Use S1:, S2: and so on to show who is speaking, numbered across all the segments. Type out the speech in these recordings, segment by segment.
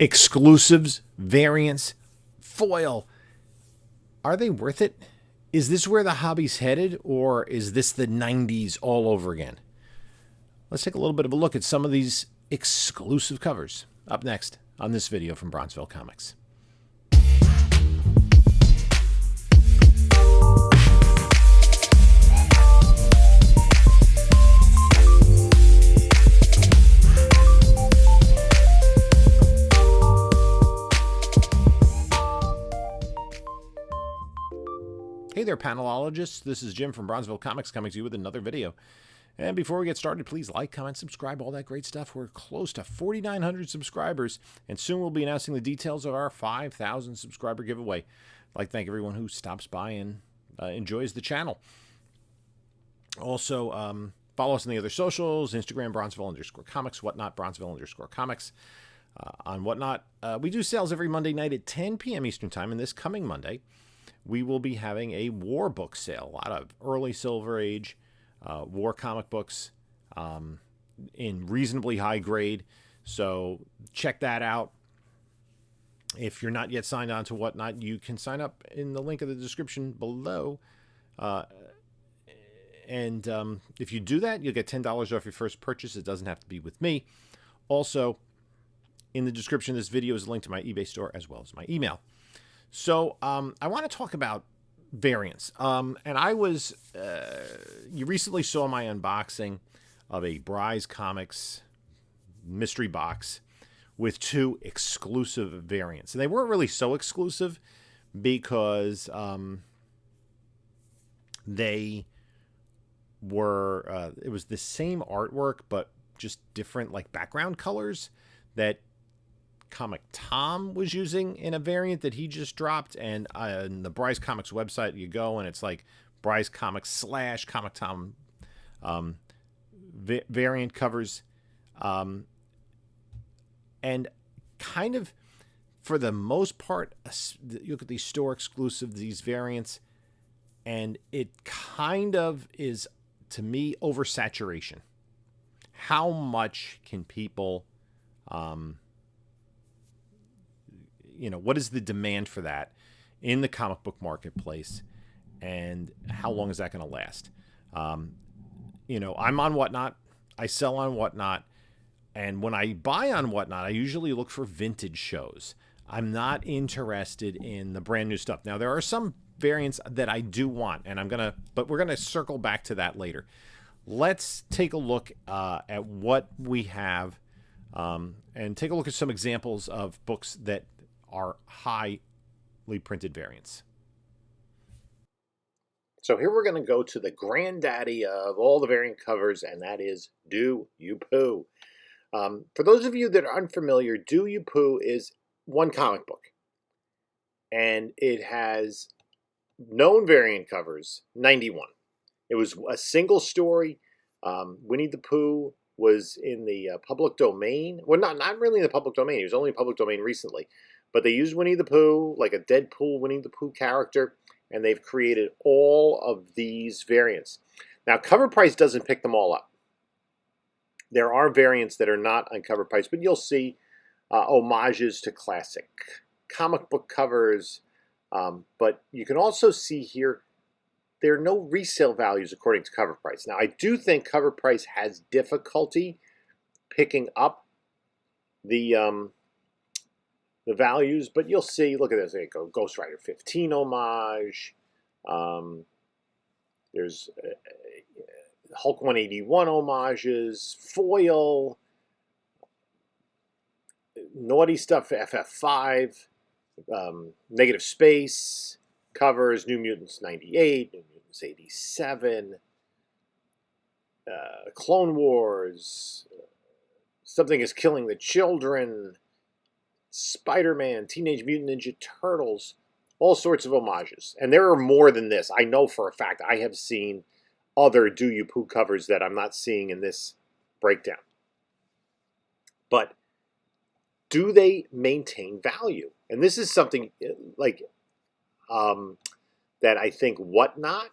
S1: Exclusives, variants, foil. Are they worth it? Is this where the hobby's headed, or is this the 90s all over again? Let's take a little bit of a look at some of these exclusive covers up next on this video from Bronzeville Comics. Hey there, panelologists. This is Jim from Bronzeville Comics coming to you with another video. And before we get started, please like, comment, subscribe, all that great stuff. We're close to 4,900 subscribers, and soon we'll be announcing the details of our 5,000 subscriber giveaway. I'd like to thank everyone who stops by and enjoys the channel. Also, follow us on the other socials, Instagram, Bronzeville_comics, Whatnot, Bronzeville_comics. On Whatnot, we do sales every Monday night at 10 p.m. Eastern Time, and this coming Monday, we will be having a war book sale. A lot of early Silver Age war comic books in reasonably high grade. So check that out. If you're not yet signed on to Whatnot, you can sign up in the link in the description below. And if you do that, you'll get $10 off your first purchase. It doesn't have to be with me. Also, in the description of this video is a link to my eBay store as well as my email. So I want to talk about variants. And I was, you recently saw my unboxing of a Bry's Comics mystery box with 2 exclusive variants. And they weren't really so exclusive because they were, it was the same artwork, but just different like background colors that Comic Tom was using in a variant that he just dropped. And on the Bry's Comics website, you go and it's like Bry's Comics / Comic Tom variant covers. And kind of, for the most part, you look at these store exclusive, these variants, and it kind of is, to me, oversaturation. How much can people... what is the demand for that in the comic book marketplace, and how long is that going to last? I'm on Whatnot. I sell on Whatnot. And when I buy on Whatnot, I usually look for vintage shows. I'm not interested in the brand new stuff. Now, there are some variants that I do want, and but we're going to circle back to that later. Let's take a look at what we have and take a look at some examples of books that are highly printed variants. So here we're going to go to the granddaddy of all the variant covers, and that is Do You Poo. For those of you that are unfamiliar, Do You Poo is one comic book, and it has known variant covers, 91. It was a single story. Winnie the Pooh was in the public domain. Well, not really in the public domain. He was only in public domain recently. But they used Winnie the Pooh, like a Deadpool Winnie the Pooh character, and they've created all of these variants. Now, Cover Price doesn't pick them all up. There are variants that are not on Cover Price, but you'll see homages to classic comic book covers. But you can also see here, there are no resale values according to Cover Price. Now, I do think Cover Price has difficulty picking up the values, but you'll see, look at this, there you go, Ghost Rider 15 homage, there's Hulk 181 homages, foil, Naughty Stuff FF5, Negative Space covers, New Mutants 98, New Mutants 87, Clone Wars, Something is Killing the Children, SpiderMan, Teenage Mutant Ninja Turtles, all sorts of homages. And there are more than this. I know for a fact I have seen other Do You Poo covers that I'm not seeing in this breakdown. But do they maintain value? And this is something like that I think Whatnot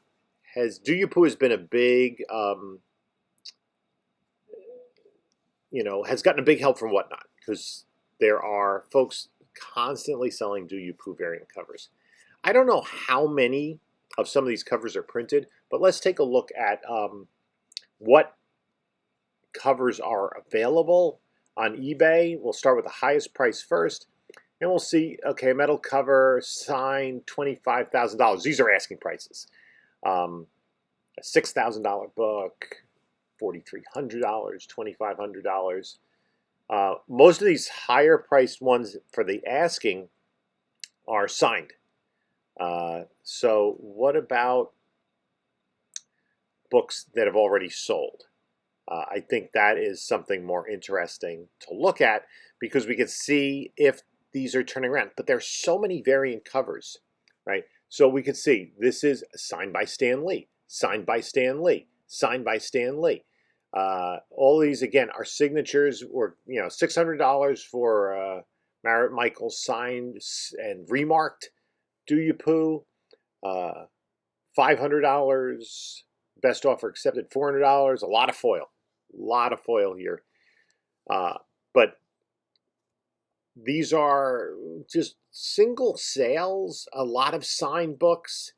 S1: has. Do You Poo has been a big, has gotten a big help from Whatnot, because there are folks constantly selling Do You Poo variant covers. I don't know how many of some of these covers are printed, but let's take a look at what covers are available on eBay. We'll start with the highest price first, and we'll see, okay, metal cover, signed, $25,000. These are asking prices. A $6,000 book, $4,300, $2,500. Most of these higher priced ones for the asking are signed. So what about books that have already sold? I think that is something more interesting to look at because we can see if these are turning around. But there's so many variant covers, right? So we can see this is signed by Stan Lee, signed by Stan Lee, signed by Stan Lee. All these, again, are signatures, or $600 for Merritt Michaels signed and remarked Do You Poo, $500, best offer accepted $400, a lot of foil here. But these are just single sales, a lot of signed books.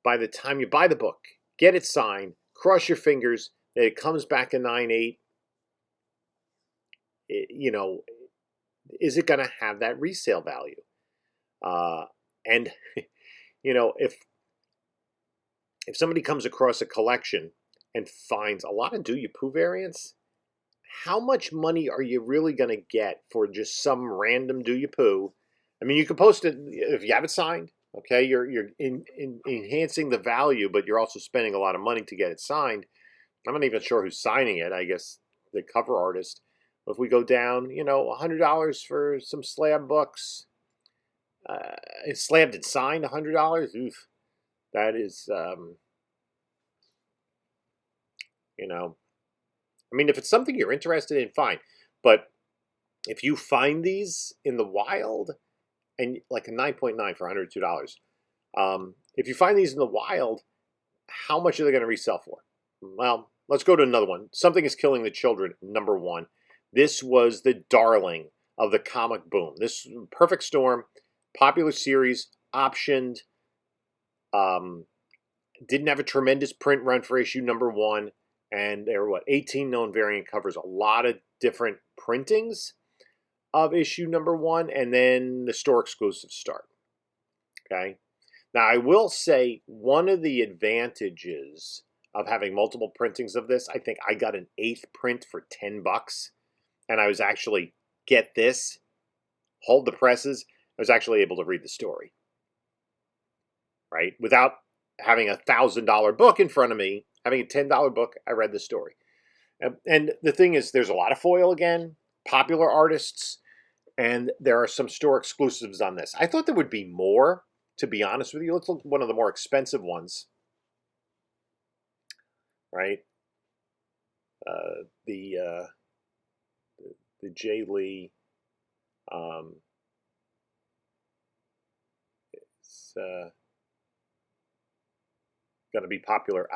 S1: By the time you buy the book, get it signed, cross your fingers that it comes back a 9.8. Is it going to have that resale value? And if somebody comes across a collection and finds a lot of Do You Poo variants, how much money are you really going to get for just some random Do You Poo? I mean, you can post it if you have it signed. Okay, you're enhancing the value, but you're also spending a lot of money to get it signed. I'm not even sure who's signing it. I guess the cover artist. If we go down, $100 for some slab books. It's slabbed and signed, $100. Oof, that is, I mean, if it's something you're interested in, fine. But if you find these in the wild, and like a 9.9 for $102, if you find these in the wild, how much are they going to resell for? Well, let's go to another one. Something is Killing the Children, #1. This was the darling of the comic boom. This Perfect Storm, popular series, optioned, didn't have a tremendous print run for issue #1. And there were, 18 known variant covers, a lot of different printings of issue #1, and then the store exclusives start. Okay? Now, I will say one of the advantages of having multiple printings of this, I think I got an 8th print for $10, and I was actually, get this, hold the presses, I was actually able to read the story. Right? Without having a $1,000 book in front of me, having a $10 book, I read the story. And the thing is, there's a lot of foil again, popular artists, and there are some store exclusives on this. I thought there would be more, to be honest with you. Let's look at one of the more expensive ones. Right? The Jay Lee. It's going to be popular.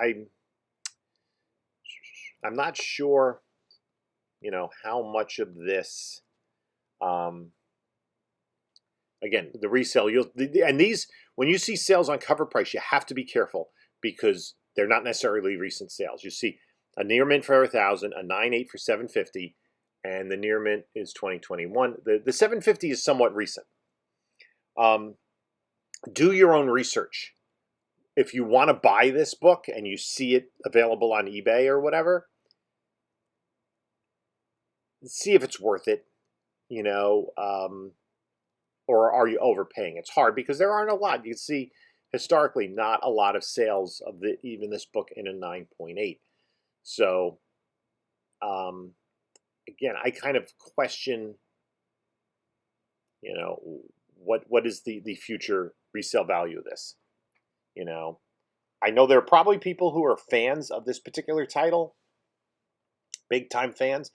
S1: I'm not sure, how much of this, again, the resale, and these, when you see sales on cover price, you have to be careful because they're not necessarily recent sales. You see a near mint for 1,000, a 9.8 for 750, and the near mint is 2021. The 750 is somewhat recent. Do your own research. If you want to buy this book and you see it available on eBay or whatever, see if it's worth it, or are you overpaying? It's hard because there aren't a lot. You can see historically not a lot of sales of even this book in a 9.8. So, again, I kind of question, what is the future resale value of this? I know there are probably people who are fans of this particular title, big time fans.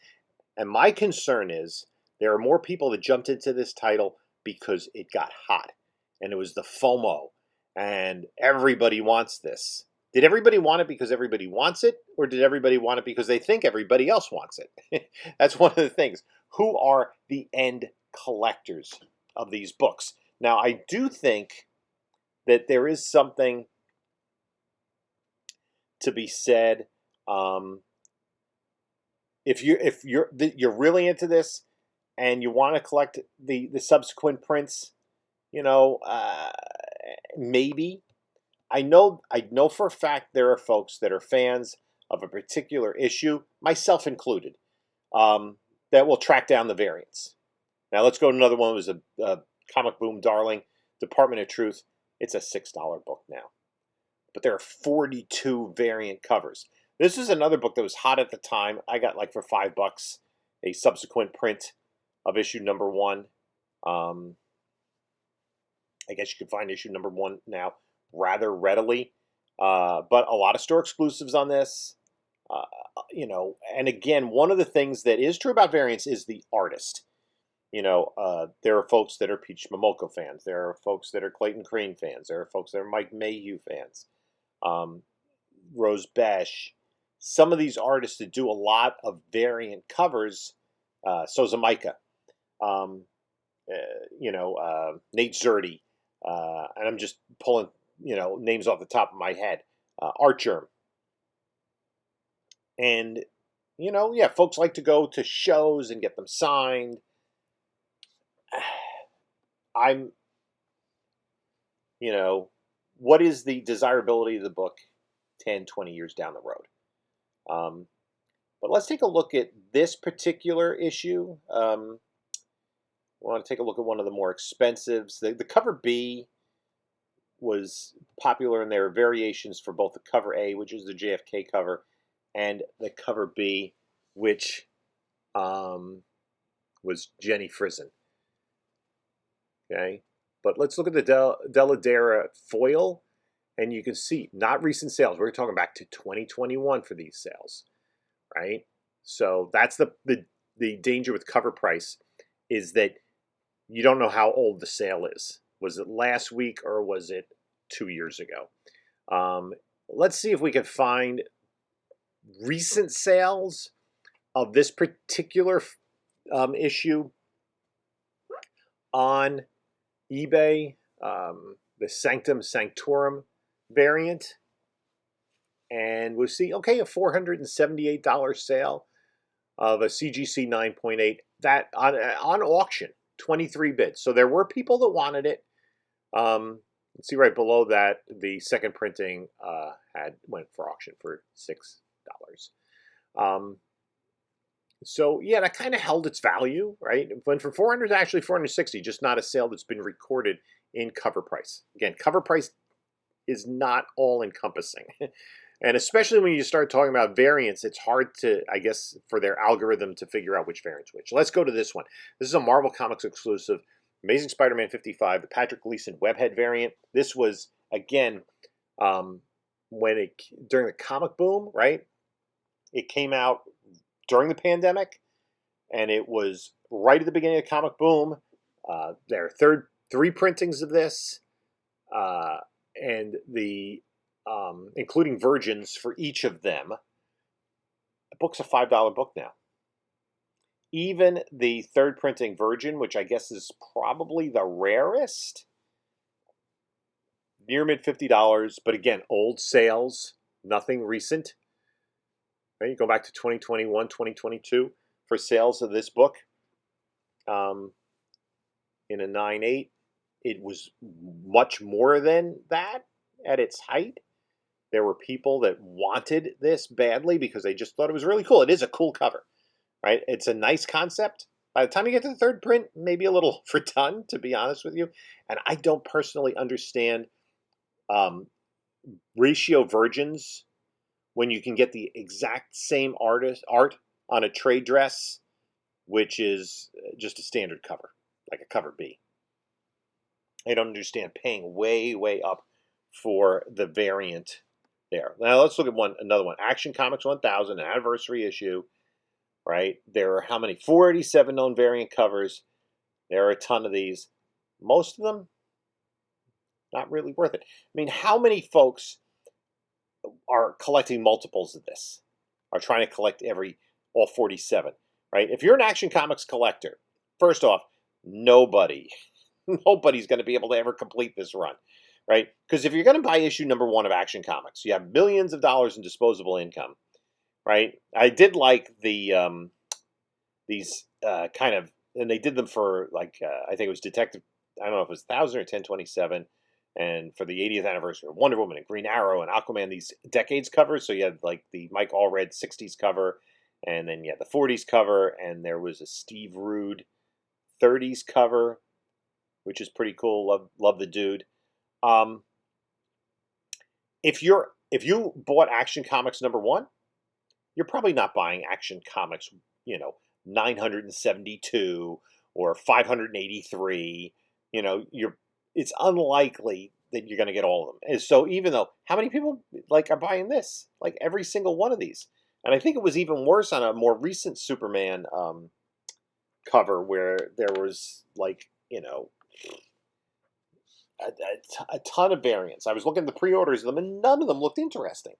S1: And my concern is there are more people that jumped into this title because it got hot and it was the FOMO and everybody wants this. Did everybody want it because everybody wants it, or did everybody want it because they think everybody else wants it? That's one of the things. Who are the end collectors of these books. Now, I do think that there is something to be said. If you're really into this and you want to collect the subsequent prints, maybe. I know for a fact there are folks that are fans of a particular issue, myself included, that will track down the variants. Now let's go to another one. It was a Comic Boom darling, Department of Truth. It's a $6 book now, but there are 42 variant covers. This is another book that was hot at the time. I got like for $5 a subsequent print of issue number 1. I guess you can find issue number 1 now rather readily, but a lot of store exclusives on this. And again, one of the things that is true about variants is the artist. There are folks that are Peach Momoko fans. There are folks that are Clayton Crane fans. There are folks that are Mike Mayhew fans. Rose Besh. Some of these artists that do a lot of variant covers. Souza Micah. Nate Zerdy. And I'm just pulling, names off the top of my head. Art Germ. And, folks like to go to shows and get them signed. What is the desirability of the book 10, 20 years down the road? But let's take a look at this particular issue. I want to take a look at one of the more expensives. The cover B was popular, and there are variations for both the cover A, which is the JFK cover, and the cover B, which was Jenny Frison. Okay, but let's look at the Deladera foil, and you can see not recent sales. We're talking back to 2021 for these sales, right? So that's the danger with cover price, is that you don't know how old the sale is. Was it last week or was it 2 years ago? Let's see if we can find recent sales of this particular issue on eBay, the Sanctum Sanctorum variant, and we'll see, okay, a $478 sale of a CGC 9.8, that on auction, 23 bids. So there were people that wanted it. Let's see right below that, the second printing went for auction for $6. So yeah, that kind of held its value, right? It went from 400 to actually 460, just not a sale that's been recorded in cover price. Again, cover price is not all encompassing. And especially when you start talking about variants, it's hard to, I guess, for their algorithm to figure out which variant's which. Let's go to this one. This is a Marvel Comics exclusive, Amazing Spider-Man 55, the Patrick Gleason webhead variant. This was, again, during the comic boom, right? It came out during the pandemic, and it was right at the beginning of comic boom. There are three printings of this, and the including virgins for each of them. The book's a $5 book now. Even the third printing virgin, which I guess is probably the rarest, near mid $50, but again, old sales, nothing recent. Right? You go back to 2021, 2022 for sales of this book. In a 9.8, it was much more than that at its height. There were people that wanted this badly because they just thought it was really cool. It is a cool cover, right? It's a nice concept. By the time you get to the third print, maybe a little overdone, to be honest with you. And I don't personally understand ratio virgins when you can get the exact same art on a trade dress, which is just a standard cover, like a cover B. I don't understand paying way, way up for the variant there. Now let's look at another one. Action Comics 1000, an anniversary issue, right? There are how many? 487 known variant covers. There are a ton of these. Most of them, not really worth it. I mean, how many folks are collecting multiples of this? Are trying to collect all 47, right? If you're an Action Comics collector, first off, nobody, nobody's going to be able to ever complete this run, right? Because if you're going to buy issue number 1 of Action Comics, you have millions of dollars in disposable income, right? I did like these kind of, and they did them for like I think it was Detective. I don't know if it was 1000 or 1027, and for the 80th anniversary of Wonder Woman and Green Arrow and Aquaman, these decades covers. So you had like the Mike Allred 60s cover, and then you had the 40s cover, and there was a Steve Rude 30s cover, which is pretty cool. Love the dude. Um, if you bought Action Comics number 1, you're probably not buying Action Comics, 972 or 583. It's unlikely that you're going to get all of them. And so even though, how many people are buying this? Like every single one of these. And I think it was even worse on a more recent Superman cover where there was a ton of variants. I was looking at the pre-orders of them, and none of them looked interesting,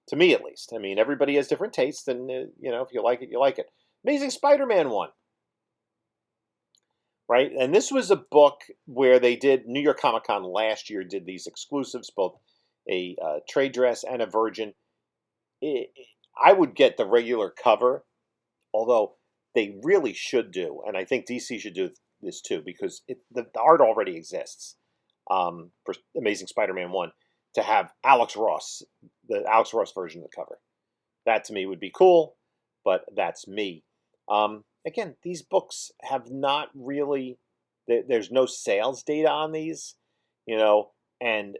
S1: to me at least. I mean, everybody has different tastes, and if you like it, you like it. Amazing Spider-Man 1, right? And this was a book where they did, New York Comic Con last year did these exclusives, both a trade dress and a Virgin. I would get the regular cover, although they really should do, and I think DC should do this too, because the art already exists for Amazing Spider-Man 1, to have the Alex Ross version of the cover. That to me would be cool, but that's me. Again, these books have not really, there's no sales data on these, and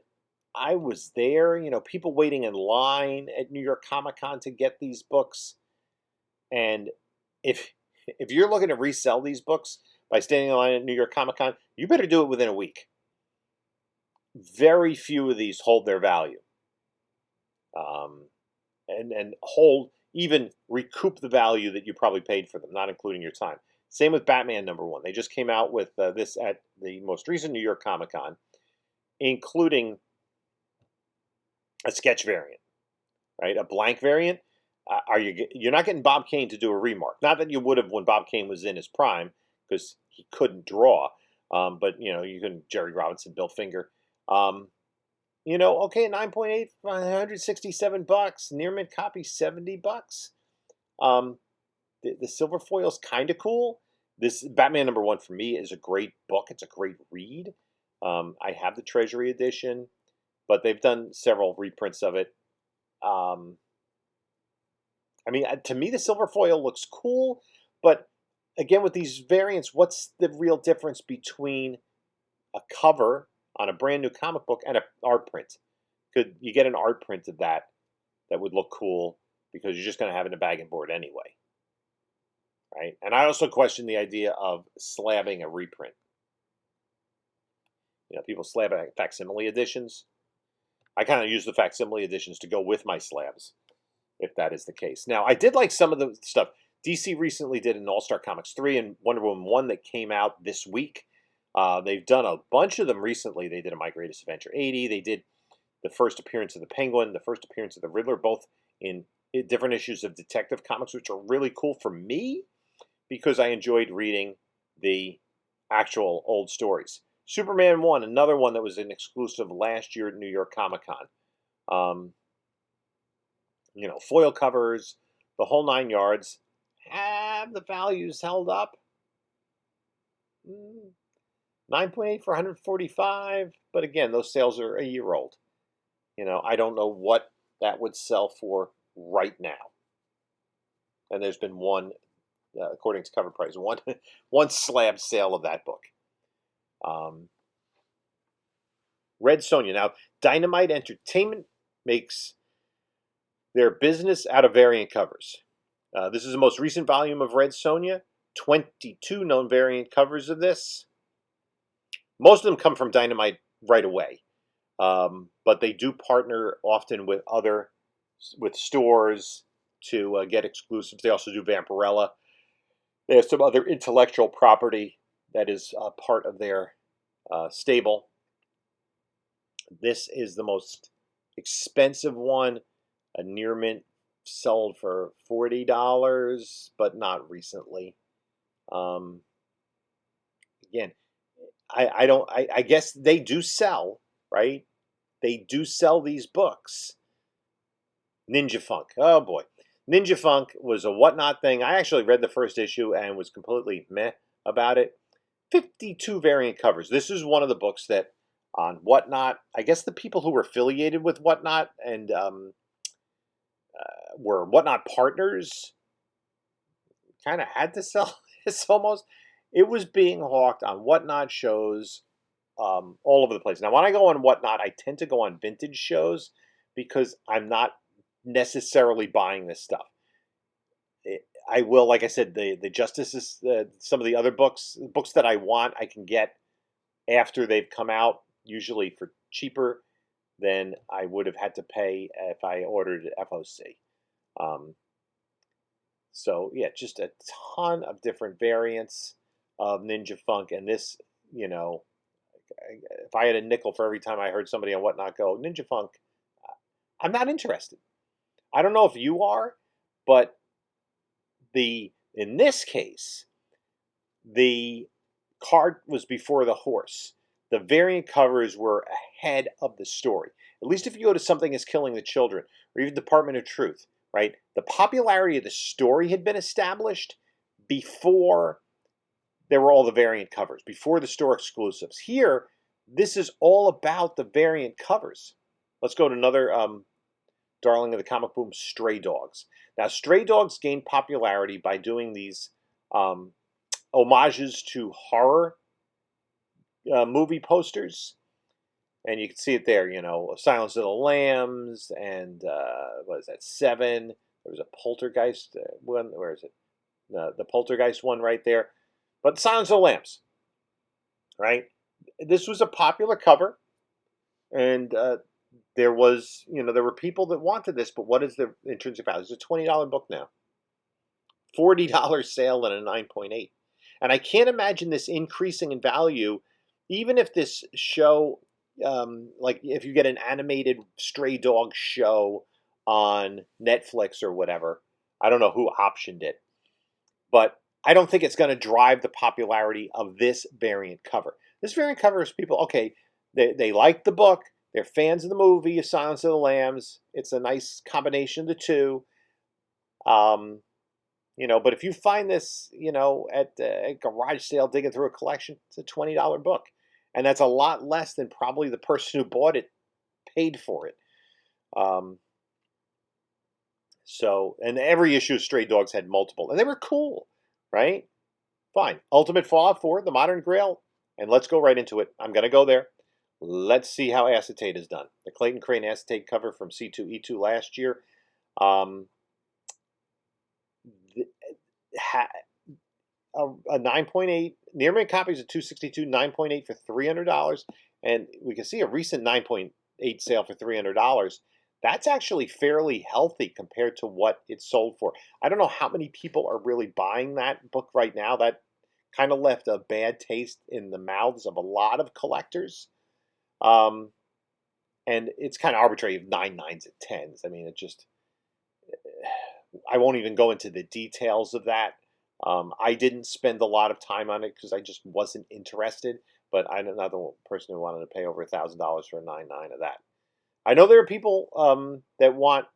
S1: I was there, people waiting in line at New York Comic Con to get these books. And if you're looking to resell these books by standing in line at New York Comic Con, you better do it within a week. Very few of these hold their value, and even recoup the value that you probably paid for them, not including your time. Same with Batman number 1. They just came out with this at the most recent New York Comic Con, including a sketch variant, right? A blank variant. You're not getting Bob Kane to do a remark. Not that you would have when Bob Kane was in his prime, because he couldn't draw. But you can Jerry Robinson, Bill Finger. Okay, 9.8, $167. Near mint copy, $70. The silver foil's kind of cool. This Batman number 1 for me is a great book. It's a great read. I have the Treasury edition, but they've done several reprints of it. To me, the silver foil looks cool, but again, with these variants, what's the real difference between a cover on a brand new comic book and an art print? Could you get an art print of that would look cool, because you're just going to have it in a bag and board anyway, right? And I also question the idea of slabbing a reprint. People slab facsimile editions. I kind of use the facsimile editions to go with my slabs, if that is the case. Now, I did like some of the stuff. DC recently did an All-Star Comics 3 and Wonder Woman 1 that came out this week. They've done a bunch of them recently. They did a My Greatest Adventure 80. They did the first appearance of the Penguin, the first appearance of the Riddler, both in different issues of Detective Comics, which are really cool for me because I enjoyed reading the actual old stories. Superman 1, another one that was an exclusive last year at New York Comic Con. Foil covers, the whole 9 yards. Have the values held up? 9.8 for 145, but again, those sales are a year old. I don't know what that would sell for right now. And there's been one, according to cover price, one slab sale of that book. Red Sonja. Now, Dynamite Entertainment makes their business out of variant covers. This is the most recent volume of Red Sonja. 22 known variant covers of this. Most of them come from Dynamite right away. But they do partner often with stores to get exclusives. They also do Vampirella. They have some other intellectual property that is part of their stable. This is the most expensive one. A near mint sold for $40, but not recently. again, I don't. I guess they do sell, right? They do sell these books. Ninja Funk. Oh boy. Ninja Funk was a whatnot thing. I actually read the first issue and was completely meh about it. 52 variant covers. This is one of the books that on Whatnot, I guess the people who were affiliated with Whatnot and were Whatnot partners kind of had to sell this almost. It was being hawked on Whatnot shows all over the place. Now, when I go on Whatnot, I tend to go on vintage shows because I'm not necessarily buying this stuff. I will, like I said, the Justices, some of the other books that I want, I can get after they've come out, usually for cheaper than I would have had to pay if I ordered FOC. So yeah, just a ton of different variants of Ninja Funk, and this, if I had a nickel for every time I heard somebody on Whatnot go Ninja Funk, I'm not interested. I don't know if you are, but in this case, the cart was before the horse. The variant covers were ahead of the story. At least if you go to Something Is Killing the Children, or even Department of Truth, right? The popularity of the story had been established before there were all the variant covers, before the store exclusives. Here, this is all about the variant covers. Let's go to another darling of the comic boom, Stray Dogs. Now, Stray Dogs gained popularity by doing these homages to horror movie posters. And you can see it there, Silence of the Lambs and, what is that, Seven. There was a Poltergeist one. Where is it? The Poltergeist one right there. But Silence of the Lambs, right? This was a popular cover. And there were people that wanted this, but what is the intrinsic value? It's a $20 book now. $40 sale and a 9.8. And I can't imagine this increasing in value, even if this show, like if you get an animated Stray Dog show on Netflix or whatever. I don't know who optioned it, but I don't think it's going to drive the popularity of this variant cover. This variant cover is people, okay, they like the book. They're fans of the movie, of Silence of the Lambs. It's a nice combination of the two. But if you find this, at a garage sale digging through a collection, it's a $20 book. And that's a lot less than probably the person who bought it paid for it. And every issue of Stray Dogs had multiple. And they were cool, right? Fine. Ultimate Fallout 4, The Modern Grail. And let's go right into it. I'm going to go there. Let's see how acetate is done. The Clayton Crane acetate cover from C2E2 last year. A 9.8, near mint copies of 262, 9.8 for $300. And we can see a recent 9.8 sale for $300. That's actually fairly healthy compared to what it sold for. I don't know how many people are really buying that book right now. That kind of left a bad taste in the mouths of a lot of collectors. And it's kind of arbitrary of 9 9s and 10s. I mean, I won't even go into the details of that. I didn't spend a lot of time on it because I just wasn't interested. But I'm not the person who wanted to pay over $1,000 for a 9 9 of that. I know there are people that want,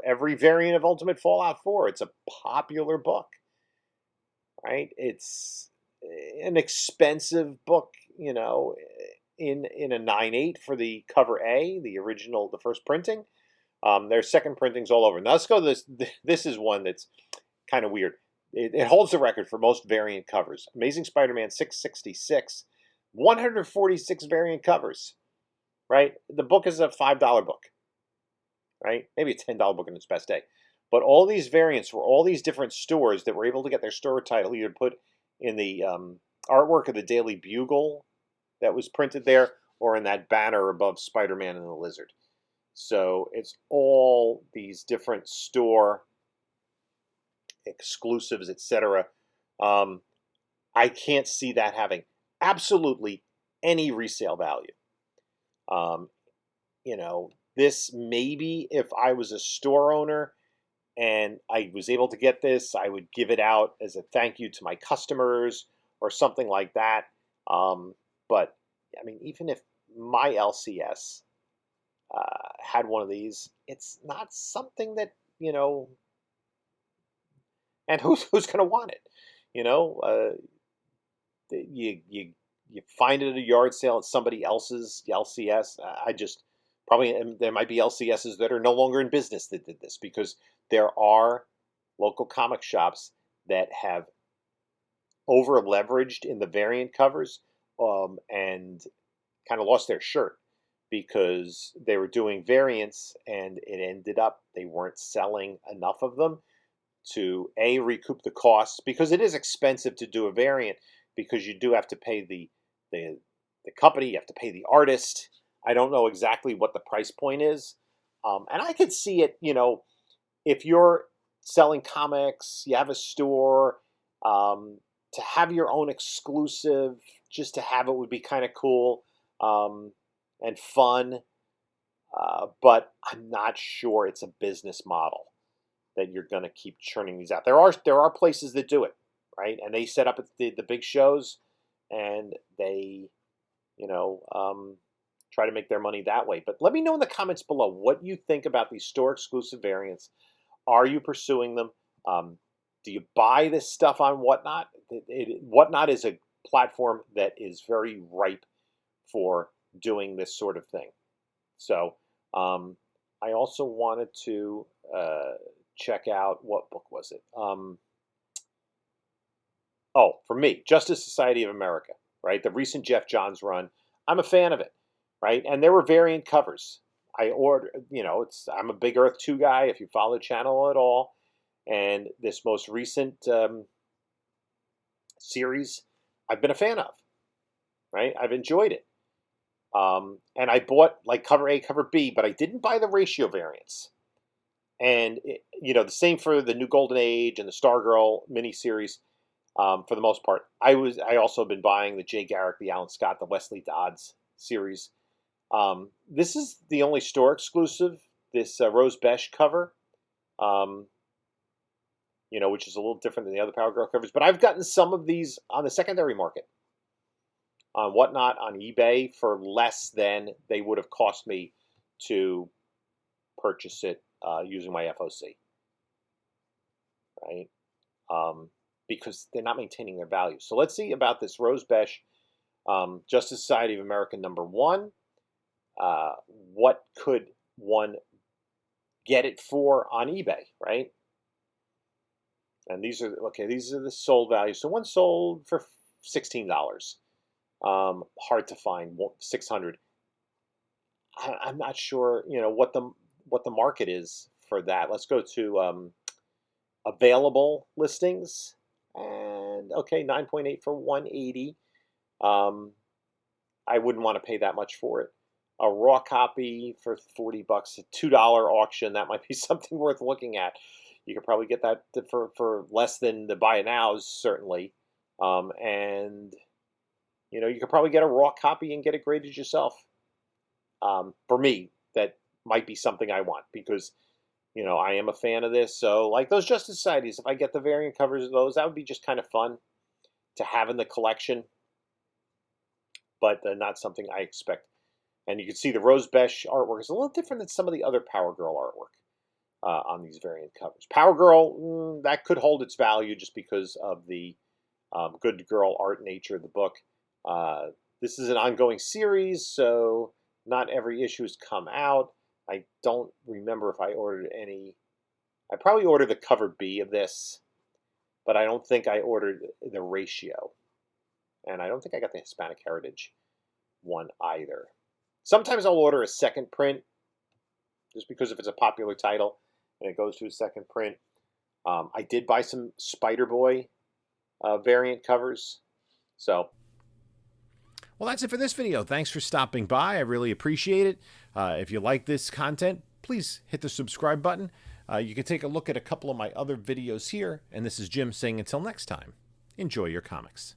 S1: every variant of Ultimate Fallout 4. It's a popular book, right? It's an expensive book, in a 9.8 for the cover A, the original, the first printing. There's second printings all over. Now let's go to this. This is one that's kind of weird. It holds the record for most variant covers. Amazing Spider-Man 666, 146 variant covers, right? The book is a $5 book, right? Maybe a $10 book in its best day. But all these variants were all these different stores that were able to get their store title either put in the artwork of the Daily Bugle that was printed there or in that banner above Spider-Man and the Lizard. So it's all these different store exclusives, etc. I can't see that having absolutely any resale value. This maybe if I was a store owner and I was able to get this, I would give it out as a thank you to my customers, or something like that. But I mean, even if my LCS had one of these, it's not something that, and who's going to want it? You know, you find it at a yard sale at somebody else's LCS. I just probably, and there might be LCSs that are no longer in business that did this, because there are local comic shops that have over leveraged in the variant covers, and kind of lost their shirt because they were doing variants and it ended up they weren't selling enough of them to recoup the costs, because it is expensive to do a variant, because you do have to pay the company, you have to pay the artist. I don't know exactly what the price point is, and I could see it. If you're selling comics, you have a store, to have your own exclusive, just to have it would be kind of cool, and fun. But I'm not sure it's a business model that you're going to keep churning these out. There are places that do it, right? And they set up at the big shows, and they, try to make their money that way. But let me know in the comments below what you think about these store exclusive variants. Are you pursuing them? Do you buy this stuff on Whatnot? Whatnot is a platform that is very ripe for doing this sort of thing. So I also wanted to check out, what book was it? For me, Justice Society of America, right? The recent Jeff Johns run. I'm a fan of it, right? And there were variant covers. I ordered, I'm a big Earth 2 guy, if you follow the channel at all. And this most recent series, I've been a fan of, right? I've enjoyed it. And I bought like cover A, cover B, but I didn't buy the ratio variants. And, the same for the New Golden Age and the Stargirl miniseries, for the most part. I also been buying the Jay Garrick, the Alan Scott, the Wesley Dodds series. This is the only store exclusive, this Rose Besh cover, which is a little different than the other Power Girl covers. But I've gotten some of these on the secondary market, on Whatnot, on eBay, for less than they would have cost me to purchase it using my FOC, right? Because they're not maintaining their value. So let's see about this Rose Besh, Justice Society of America #1. What could one get it for on eBay, right? And these are the sold values. So one sold for $16. Hard to find, $600. I'm not sure, what the market is for that. Let's go to available listings, and 9.8 for 180. I wouldn't want to pay that much for it. A raw copy for $40, a $2 auction, that might be something worth looking at. You could probably get that for less than the buy it nows, certainly. And you could probably get a raw copy and get it graded yourself. For me, that might be something I want, because I am a fan of this. So like those Justice Societies, if I get the variant covers of those, that would be just kind of fun to have in the collection, but not something I expect. And you can see the Rose Besh artwork is a little different than some of the other Power Girl artwork on these variant covers. Power Girl, that could hold its value just because of the good girl art nature of the book. This is an ongoing series, so not every issue has come out. I don't remember if I ordered any. I probably ordered the cover B of this, but I don't think I ordered the ratio. And I don't think I got the Hispanic Heritage one either. Sometimes I'll order a second print, just because if it's a popular title and it goes to a second print. I did buy some Spider-Boy variant covers. So,
S2: well, that's it for this video. Thanks for stopping by. I really appreciate it. If you like this content, please hit the subscribe button. You can take a look at a couple of my other videos here. And this is Jim saying until next time, enjoy your comics.